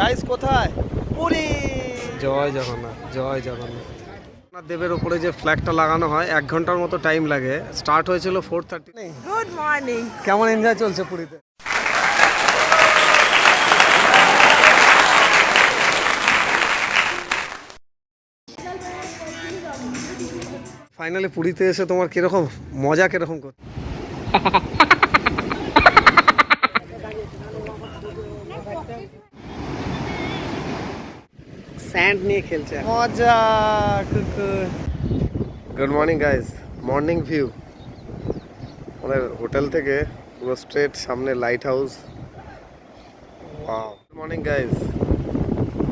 Guys কোথায়? পুরী। জয় জগন্নাথ, জয় জগন্নাথ। দেবের উপরে যে ফ্ল্যাগটা লাগানো হয় 1 ঘন্টার মতো টাইম লাগে। স্টার্ট হয়েছিল 4:30। Good morning. কেমন এনজয় চলছে পুরীতে? ফাইনালি পুরীতে এসে তোমার কিরকম মজা, কিরকম করতে? স্যান্ড নিয়ে খেলছে মজা কুকুর। Good morning guys, morning view আমাদের হোটেল থেকে পুরো স্ট্রেট সামনে light house. Good morning guys,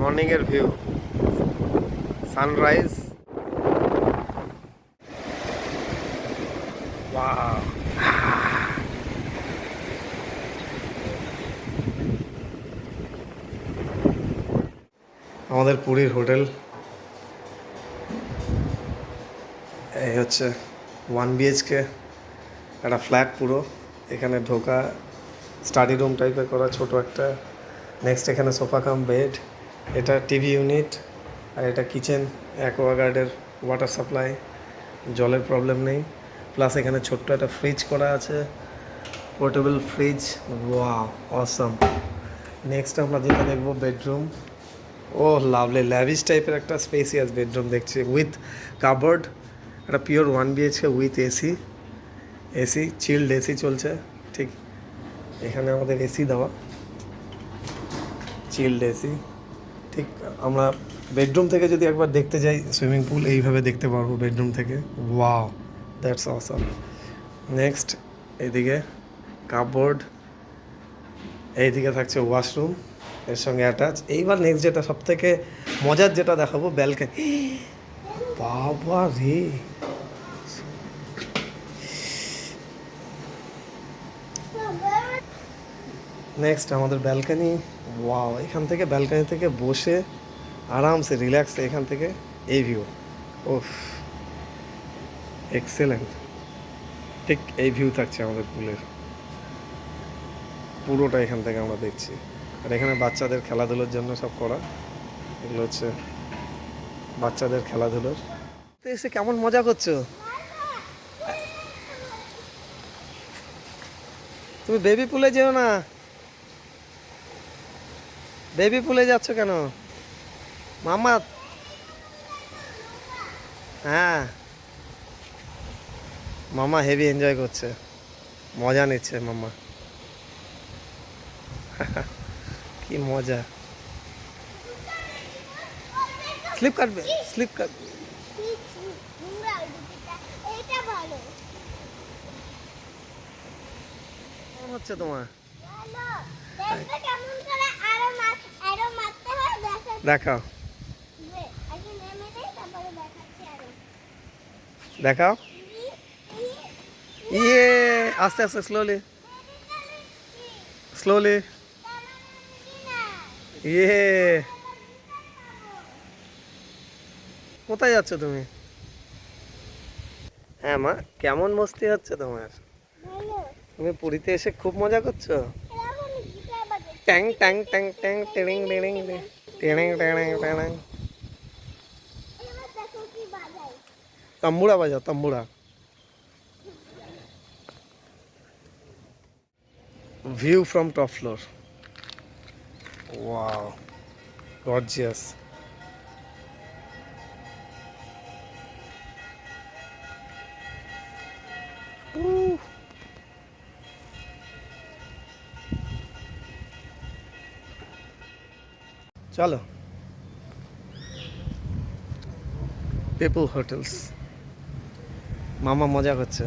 morning এর ভিউ, সানরাইজ। ওয়াও, আমাদের পুরীর হোটেল এই হচ্ছে 1 BHK একটা ফ্ল্যাট পুরো। এখানে ঢোকা স্টাডি রুম টাইপের করা ছোট একটা। নেক্সট এখানে সোফা কাম বেড, এটা টিভি ইউনিট, আর এটা কিচেন, অ্যাকোয়াগার্ডের ওয়াটার সাপ্লাই, জলের প্রবলেম নেই। প্লাস এখানে ছোট্ট একটা ফ্রিজ করা আছে, portable fridge. Wow awesome. Next আমরা যেটা দেখবো বেডরুম। ও লাভলি ল্যাভিশ টাইপের একটা স্পেসিয়াস বেডরুম দেখছি উইথ কাবোর্ড। একটা pure 1 BHK with AC child AC চলছে। ঠিক এখানে আমাদের এসি দেওয়া, চিল্ড এসি। ঠিক আমরা বেডরুম থেকে যদি একবার দেখতে যাই সুইমিং পুল এইভাবে দেখতে পারবো বেডরুম থেকে। Wow, that's awesome. নেক্সট এইদিকে কাপবোর্ড, এইদিকে থাকছে ওয়াশরুম এর সঙ্গে অ্যাটাচ। এইবার নেক্সট যেটা সব থেকে মজার যেটা দেখাবো, ব্যালকনি। বাবা রে, নেক্সট আমাদের ব্যালকনি। ওয়াও, এখান থেকে ব্যালকনি থেকে বসে আরামসে রিল্যাক্স এখান থেকে এই ভিউ। ওফ, এক্সেলেন্ট। ঠিক এই ভিউ থাকছে আমাদের পুলের, পুরোটা এখান থেকে আমরা দেখছি। আর এখানে বাচ্চাদের খেলাধুলোর জন্য সব করা, এগুলো হচ্ছে বাচ্চাদের খেলাধুলোর। তো এসে কেমন মজা করছো তুমি? বেবি পুলে যেও না, বেবি পুলে যাচ্ছ কেন মামা? হ্যাঁ, মামা হেভি এনজয় করছে, মজা নিচ্ছে মামা। কি মজা। স্লিপ কাটবে, স্লিপ কাটবে। কেমন হচ্ছে তোমার? দেখাও, দেখাও। ইয়ে, আস্তে আস্তে, স্লোলি স্লোলি। ইয়ে, কোথায় যাচ্ছ তুমি? হ্যাঁ মা, কেমন মস্তি হচ্ছে তোমার? তুমি পুরীতে এসে খুব মজা করছো। ট্যাং ট্যাং ট্যাং ট্যাং টেড়িং টেড়িং টেড়িং টেড়িং টেড়িং। তাম্বুরা বাজাও, তাম্বুরা। View from top floor. Wow, gorgeous. চলো, পিপল হোটেলস। মামা মজা করছে।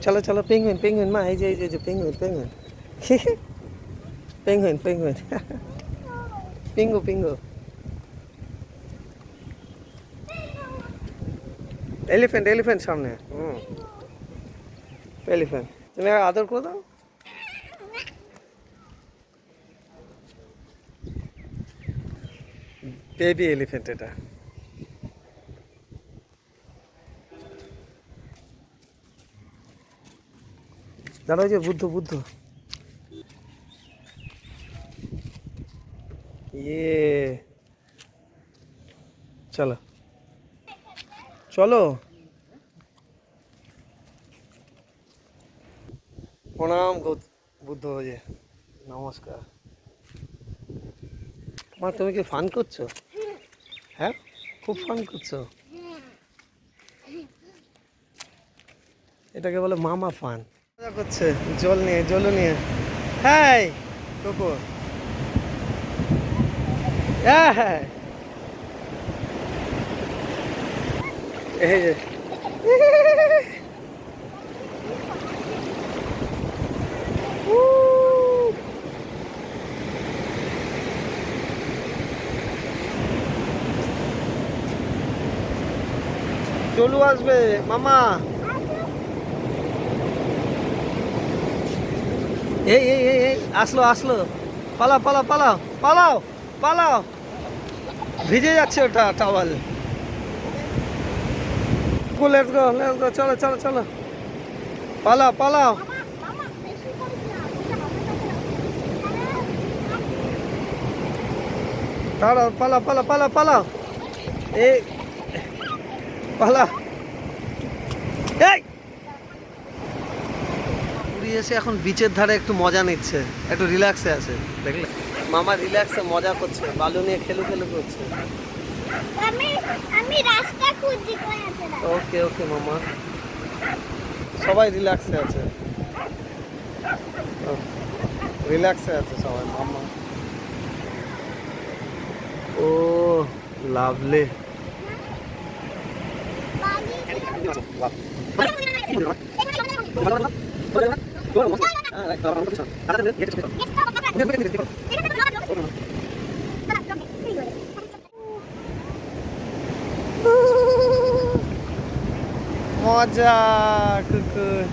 চলো চলো, পেঙ্গুইন পেঙ্গুইন মা, এই যে এই যে penguin penguin. Penguin penguin. Pingu Pingu. Elephant elephant সামনে। এলিফ্যান্ট, তুমি আদর করে দাও। বেবি এলিফ্যান্ট এটা। দাঁড়া, ওই যে বুদ্ধ বুদ্ধ। ইয়ে, চলো চলো। প্রণাম বুদ্ধ, যে নমস্কার। মা তুমি কি ফান করছো? হ্যাঁ, খুব ফান করছো। এটাকে বলে মামা ফান। মজা করছে জল নিয়ে, জল নিয়ে। হ্যাঁ কুকুর, হ্যাঁ হ্যাঁ, এই যে চলু আসবে মামা। এই এই এই এই আসলো আসলো, পালাও পালাও পালাও পালাও পালাও, ভিজে যাচ্ছে ওটা towel. Let's go let's go, চলো চলো চলো, পালাও পালাও। তাড়াও, পালাও পালাও পালাও পালাও, এই পালাও। এই পুরী এসে এখন বিচের ধারে একটু মজা নিচ্ছে, একটু রিল্যাক্সে আছে। দেখলে মামা রিল্যাক্সে মজা করছে, বালু নিয়ে খেলু খেলু করছে। আমি রাস্তা খুঁজছি, কই আছে না। ওকে ওকে মামা, সবাই রিল্যাক্সে আছে, রিল্যাক্সে আছে সবাই মামা। ও লাভলি। মজা কুকুর।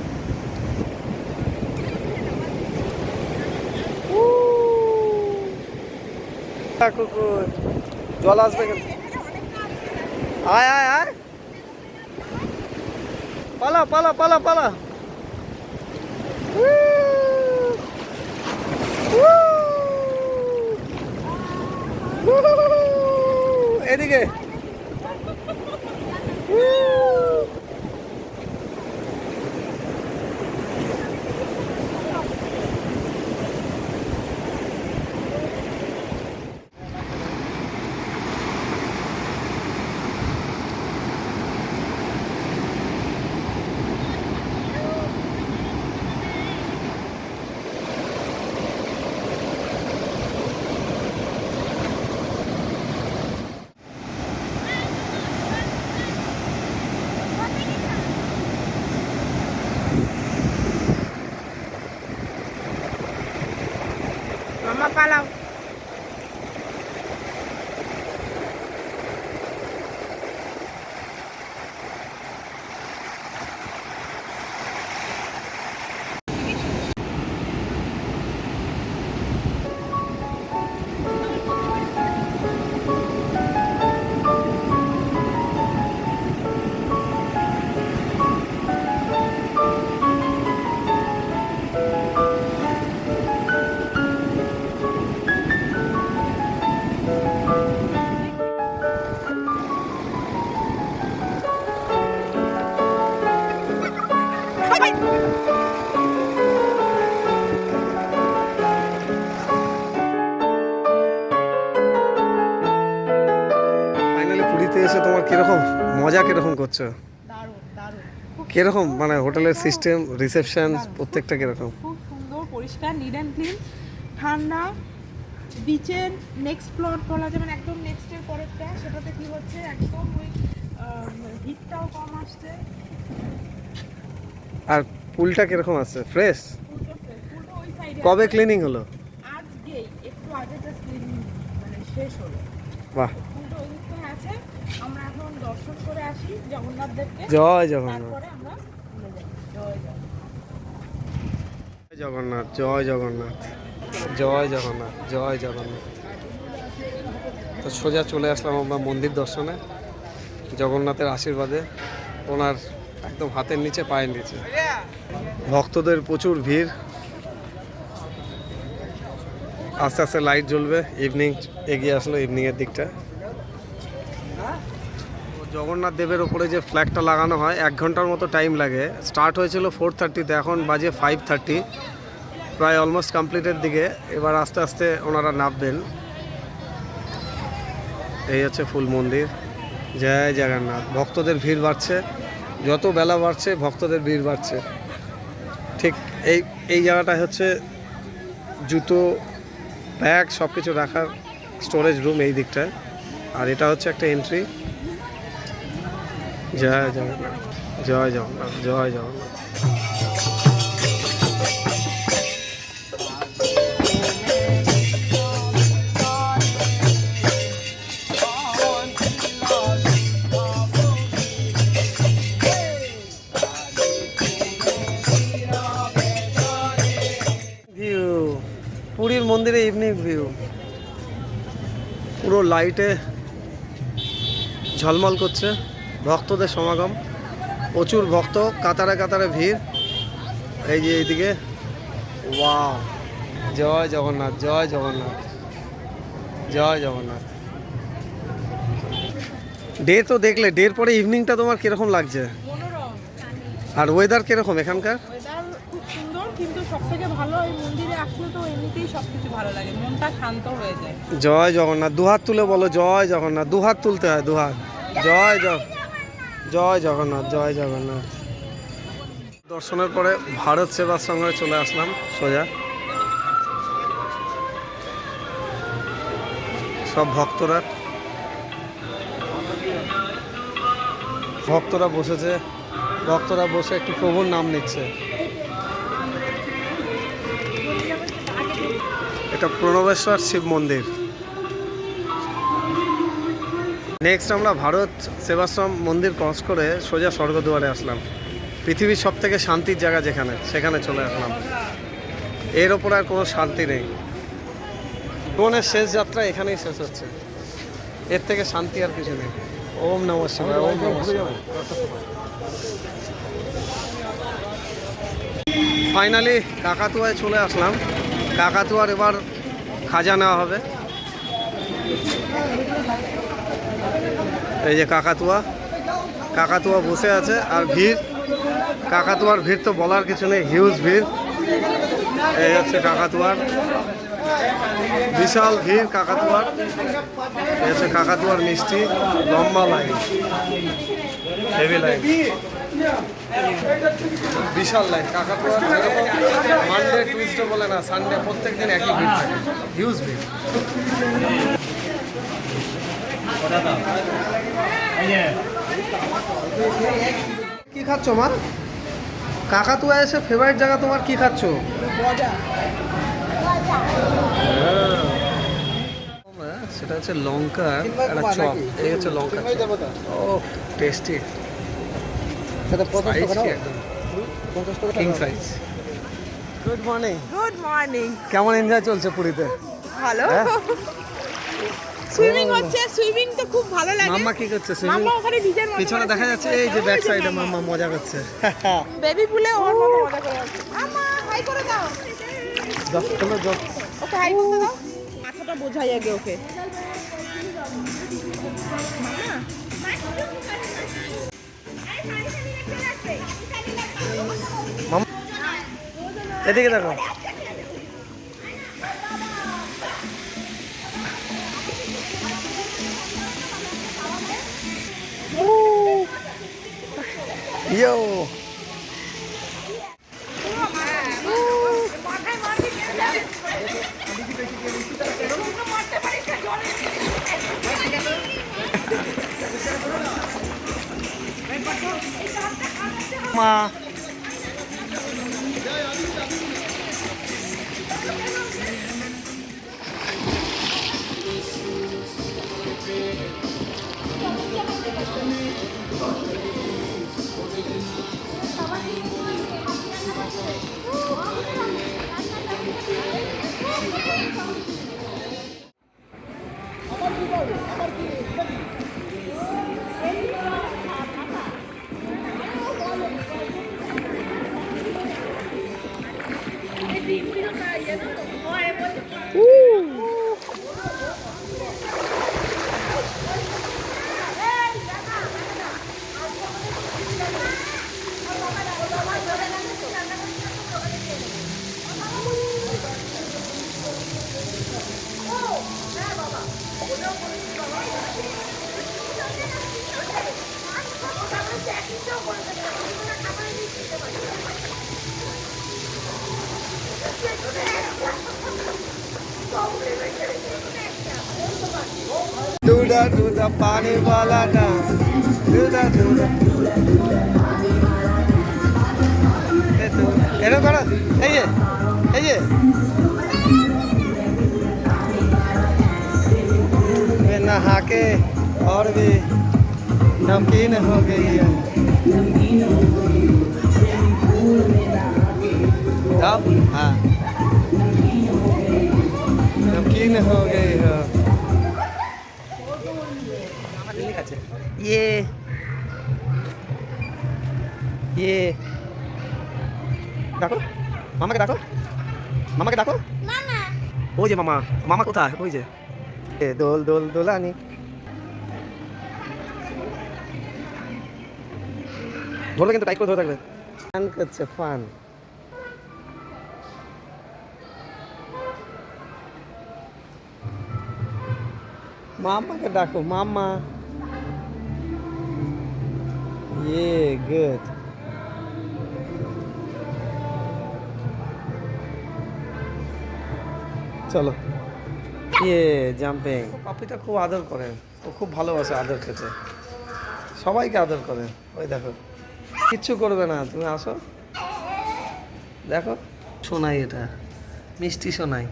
কুকুর জল আসবে কেন? আয় আয় আয়, পালা পালা পালা পালা। এদিকে মামা পালাও। ফাইনালি পুরীতে এসে তোমার কিরকম মজা, কিরকম করছো? দারুণ দারুণ, খুব কিরকম মানে হোটেলের সিস্টেম, রিসেপশন প্রত্যেকটা কিরকম? খুব সুন্দর, পরিষ্কার, নিট অ্যান্ড ক্লিন, ঠান্ডা। বিচের নেক্সট প্লট বলা যায়, মানে একদম নেক্সটের পরেরটা, সেটাতে কি হচ্ছে একদম ওই হিটটাও কম আসছে। আর পুলটা কিরকম আছে, ফ্রেশ? পুরো ওই সাইডে কবে ক্লিনিং হলো? আজকেই একটু আগে জাস্ট ক্লিনিং মানে শেষ হলো। বাহ, পুরো ওই দিকটা আছে। আমরা এখন দর্শন করে আসি জগন্নাথ দেবকে, জয় জগন্নাথ। তারপরে আমরা চলে যাই। জয় জয় জগন্নাথ, জয় জগন্নাথ, জয় জগন্নাথ, জয় জগন্নাথ। তো সোজা চলে আসলাম আমরা মন্দির দর্শনে, জগন্নাথের আশীর্বাদে, ওনার একদম হাতের নিচে পায়ের নিচে। ভক্তদের প্রচুর ভিড়। আস্তে আস্তে লাইট জ্বলবে, ইভিনিং এগিয়ে আসলো, ইভিনিংয়ের দিকটা। জগন্নাথ দেবের ওপরে যে ফ্ল্যাগটা লাগানো হয় 1 ঘন্টার মতো টাইম লাগে। স্টার্ট হয়েছিল 4:30-তে, এখন বাজে 5:30, প্রায় অলমোস্ট কমপ্লিটের দিকে। এবার আস্তে আস্তে ওনারা নামবেন। এই হচ্ছে ফুল মন্দির। জয় জগন্নাথ। ভক্তদের ভিড় বাড়ছে, যত বেলা বাড়ছে ভক্তদের ভিড় বাড়ছে। ঠিক এই জায়গাটায় হচ্ছে জুতো, ব্যাগ সব কিছু রাখার স্টোরেজ রুম এই দিকটায়। আর এটা হচ্ছে একটা এন্ট্রি। জয় জগন্নাথ, জয় জগন্নাথ, জয় জগন্নাথ। ভিউ, পুরীর মন্দিরে ইভিনিং ভিউ, পুরো লাইটে ঝলমল করছে। ভক্তদের সমাগম, প্রচুর ভক্ত, কাতারে কাতারে ভিড়। এই যে এইদিকে, ওয়াও, জয় জগন্নাথ, জয় জগন্নাথ, জয় জগন্নাথ। ডে তো দেখলে, ডের পরে ইভিনিংটা তোমার কিরকম লাগছে? মনোরম। আর ওয়েদার কিরকম এখানকার? ওয়েদার খুব সুন্দর, কিন্তু সবথেকে ভালো এই মন্দিরে আসলে তো এমনিতেই সবকিছু ভালো লাগে, মনটা শান্ত হয়ে যায়। জয় জগন্নাথ। দুহাত তুলে বলো জয় জগন্নাথ। দুহাত তুলতে হয়, দুহাত। জয় জয় জগন্নাথ, জয় জগন্নাথ। দর্শনের পরে ভারত সেবাশ্রমে চলে আসলাম সোজা। সব ভক্তরা বসেছে। ভক্তরা বসে একটু প্রভুর নাম নিচ্ছে। এটা প্রণবেশ্বর শিব মন্দির। নেক্সট আমরা ভারত সেবাশ্রম মন্দির ক্রস করে সোজা স্বর্গদুয়ারে আসলাম। পৃথিবীর সব থেকে শান্তির জায়গা যেখানে, সেখানে চলে আসলাম। এর ওপর আর কোনো শান্তি নেই। জীবনের শেষ যাত্রা এখানেই শেষ হচ্ছে, এর থেকে শান্তি আর কিছু নেই। ওম নমঃ শিবায়, ওম নমঃ শিবায়। ফাইনালি কাকাতুয়ায় চলে আসলাম। কাকাতুয়ার এবার খাজা নেওয়া হবে। এই যে কাকাতুয়া বসে আছে, আর ভিড়, কাকাতুয়ার ভিড় তো বলার কিছু নেই, হিউজ ভিড়। এই হচ্ছে কাকাতুয়ার, বিশাল ভিড় কাকাতুয়ার। এই হচ্ছে কাকাতুয়ার মিষ্টি, লম্বা লাইন, হেভি লাইন, বিশাল লাইন। কাকাতুয়ার যেরকম মানডে টুইসডে বলে না, সানডে প্রত্যেক দিন একই ভিড় থাকে, হিউজ ভিড়। কি খাচ্ছ মা? কাকাতুয়া এসে ফেভারিট জায়গা তোমার, কি খাচ্ছ? সেটা হচ্ছে লঙ্কা একটা চপ। এই হচ্ছে লঙ্কা চপ। ও tasty, king size. Good morning. Good morning. কেমন এনজয় চলছে পুরীতে? ভালো। হ্যাঁ? সুইমিং হচ্ছে, সুইমিং তো খুব ভালো লাগে। মাম্মা কি করছে? সুইমিং মাম্মা ওখানে নিজের মতো পিছনে দেখা যাচ্ছে, এই যে ব্যাক সাইডে মাম্মা মজা করছে। বেবি পুলে ওর মতো মজা করে আছে। মাম্মা হাই করে দাও। ওকে হাই করতে দাও। মাথাটা বোঝাই আগে ওকে। এদিকে দেখো। ইয়ো, মা दूधा दूधा पानी वाला डांस दूधा दूधा এরকম করো এই যে नहा के और भी नमकीन हो गई है अब हाँ नमकीन हो गई है ये দেখো মামাকে দেখো মামা ওই যে মামা কোথায় ওই যে দোল দোল দোলানি ধরবে কিন্তু টাইট করে ধরে থাকবে ফান করছে ফান মামাকে ডাকো মামা ये गुड চলো ইয়ে জাম্পিং পাপিটা খুব আদর করে ও খুব ভালোবাসে আদর খেতে সবাইকে আদর করে ওই দেখো কিচ্ছু করবে না তুমি আসো দেখো শোনাই এটা মিষ্টি শোনাই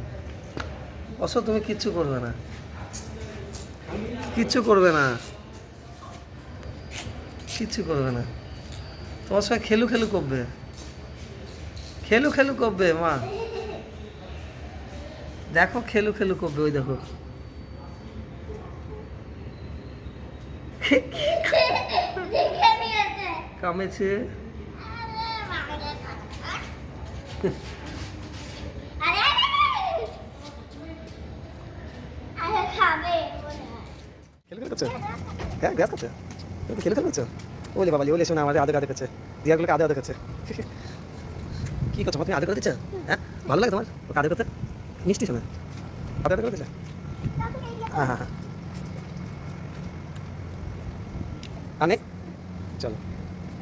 আসো তুমি কিচ্ছু করবে না কিচ্ছু করবে না কিচ্ছু করবে না তোমার সঙ্গে খেলু খেলু করবে খেলু খেলু করবে মা দেখো খেলু খেলু করবে ওই দেখো দেখে নিয়েছে কামেছে আরে আরে খাবে খেলু খেলু করছে হ্যাঁ গ্যাস করছে তুমি খেলু খেলু করছো ওলে বাবা ওলে শোনা আমাদের আদে আদে করছে দিয়াগুলোকে আদে আদে করছে কি করছো তুমি আদে করে দিচ্ছ হ্যাঁ ভালো লাগে তোমার ওকে আদে করতে মিষ্টি শোনা আদে আদে করে দিচ্ছ হ্যাঁ হ্যাঁ হ্যাঁ আনে চলো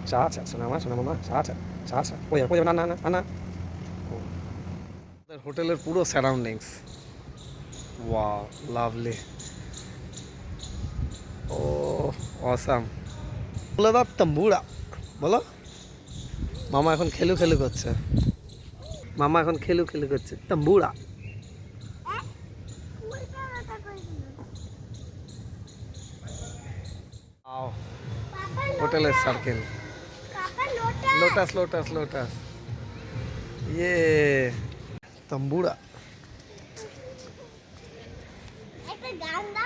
চা চা শোনা মামা চা চা চা চা ওই না না না না হোটেলের পুরো সারাউন্ডিংস ওয়াও লাভলি ও অসাম বলো দাও তম্বুরা বলো মামা এখন খেলু খেলু করছে মামা এখন খেলু খেলু করছে তম্বুরা হোটেলের সার্কেল লোটাস লোটাস লোটাস ইয়ে তম্বুরা একটা গান্দা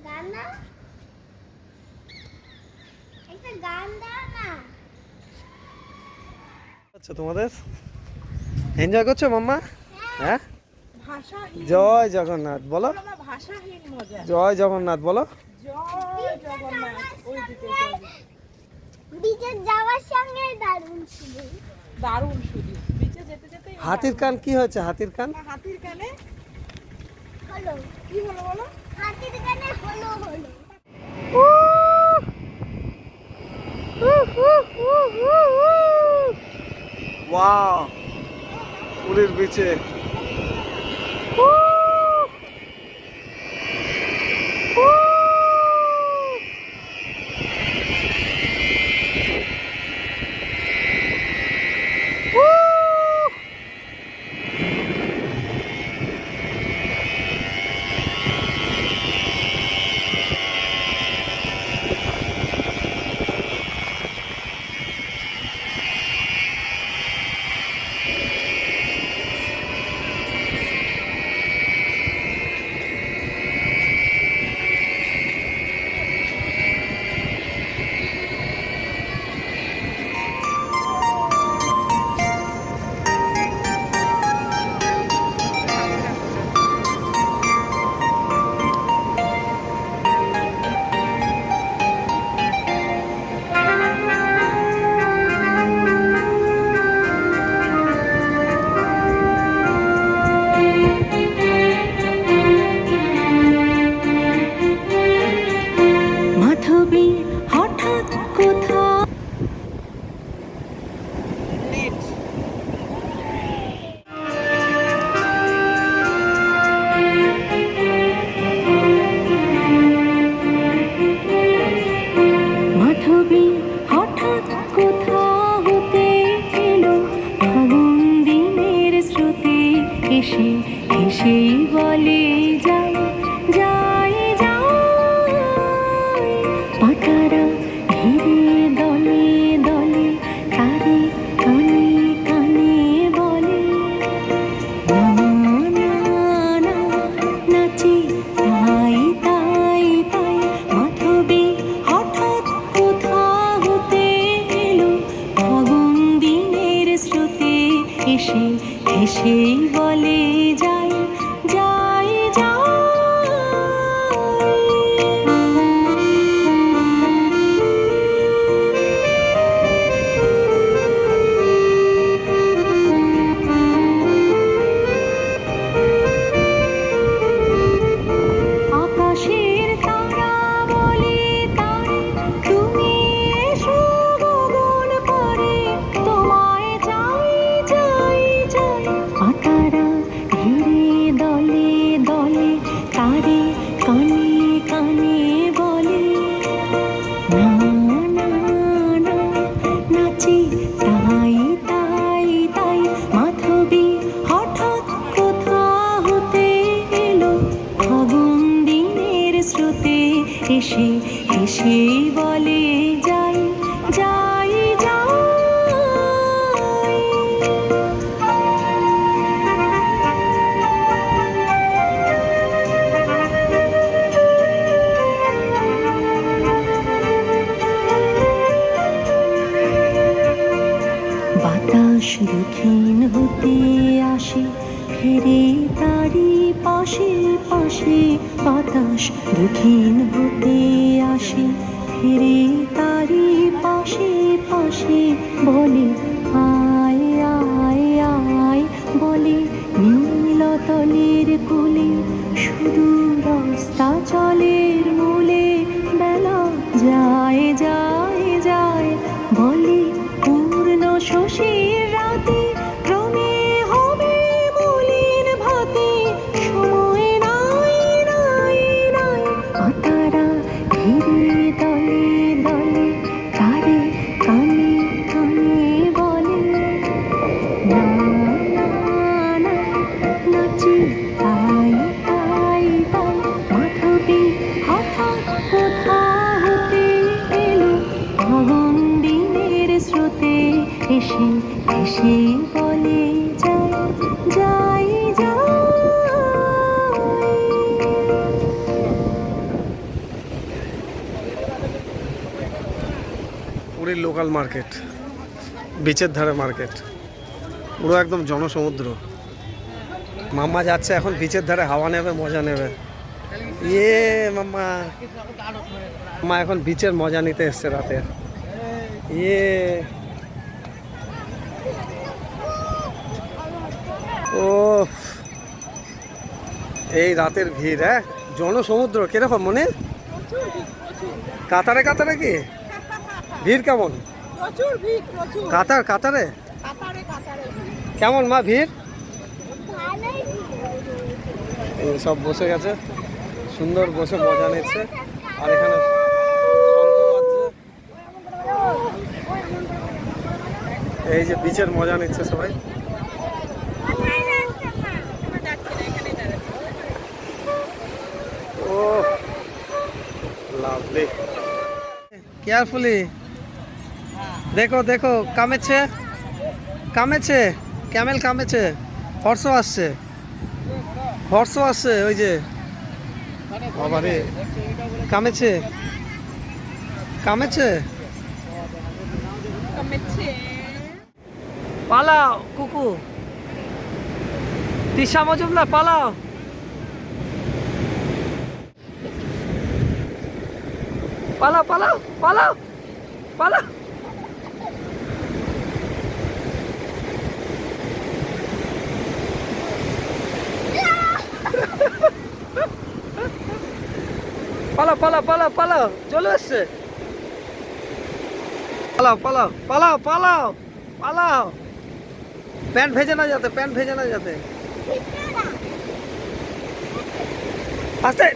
গান্দা একটা গান্দা না আচ্ছা তোমাদের এনজয় করছো মাম্মা হ্যাঁ ভাষাহীন জয় জগন্নাথ বলো আমার ভাষাহীন মজা জয় জগন্নাথ বলো জয় জগন্নাথ ওইদিকে বিচে যাওয়ার সঙ্গে দারুণ ছিল দারুণ শুধু বিচে যেতে যেতে হাতির কান কি হয়েছে হাতির কান হাতির কানে হলো কি হলো বলো হাতির কানে হলো ওয়াও পুরীর বিচে এসে হেসে বলে যাই যাই যাই। বাতাস দক্ষিণ হতে আসে ফিরে তারি পাশে পাশে। বাতাস দক্ষিণ হতে আসে ফিরে তারি পাশে পাশে। বলে আয় আয় আয় বলে নীলতলের কোলে। শুধু রাস্তা জলের মূলে বেলা যায় যায় যায়। বলে পূর্ণ শশীর রাতে ক্রমে হবে মলিন ভাতে। সময় নাই নাই নাই তারা ঘিরে দলে দলে তারে কানে কানে বলে না না না নাচি তাই তাই তাই। মাধবী হঠাৎ কোথা হতে এলো ভগন দিনের স্রোতে। এসে এসে বলে যাই যাই যাই। পুরীর লোকাল মার্কেট, বিচের ধারে মার্কেট, পুরো একদম জনসমুদ্র। মাম্মা যাচ্ছে এখন বিচের ধারে, হাওয়া নেবে, মজা নেবে। ইয়ে মাম্মা, মাম্মা এখন বিচের মজা নিতে এসছে রাতে। ইয়ে ও এই রাতের ভিড়, হ্যাঁ জনসমুদ্র কিরকম মনে? কাতারে কাতারে কি ভিড় কেমন? প্রচুর ভিড়, প্রচুর কাতার কাতারে কাতারে কাতারে ভিড়। কেমন মা ভিড়? ভালোই এই সব বসে গেছে, সুন্দর বসে মজা নিচ্ছে। আর এখানে শঙ্খ বাজছে। এই যে বিচের মজা নিচ্ছে সবাই। কোথায় যাচ্ছে মা? আমরা যাচ্ছি না, এখানেই দাঁড়াচ্ছি। ও লাভলি, কেয়ারফুলি দেখো দেখো, কামেছে কামেছে, ক্যামেল কামেছে, হর্স আসছে, হর্স আসছে ওই যে। বাবারে কামেছে কামেছে। কমেছে। পালাও কুকু, তিশা মজুমদার পালাও। পালাও পালাও পালাও পালাও। পালাও পালাও পালাও পালাও, চলে এসছে। পালাও পালাও পালাও পালাও পালাও, প্যান্ট ভেজে না যাতে, প্যান্ট ভেজে না যাতে। আস্তে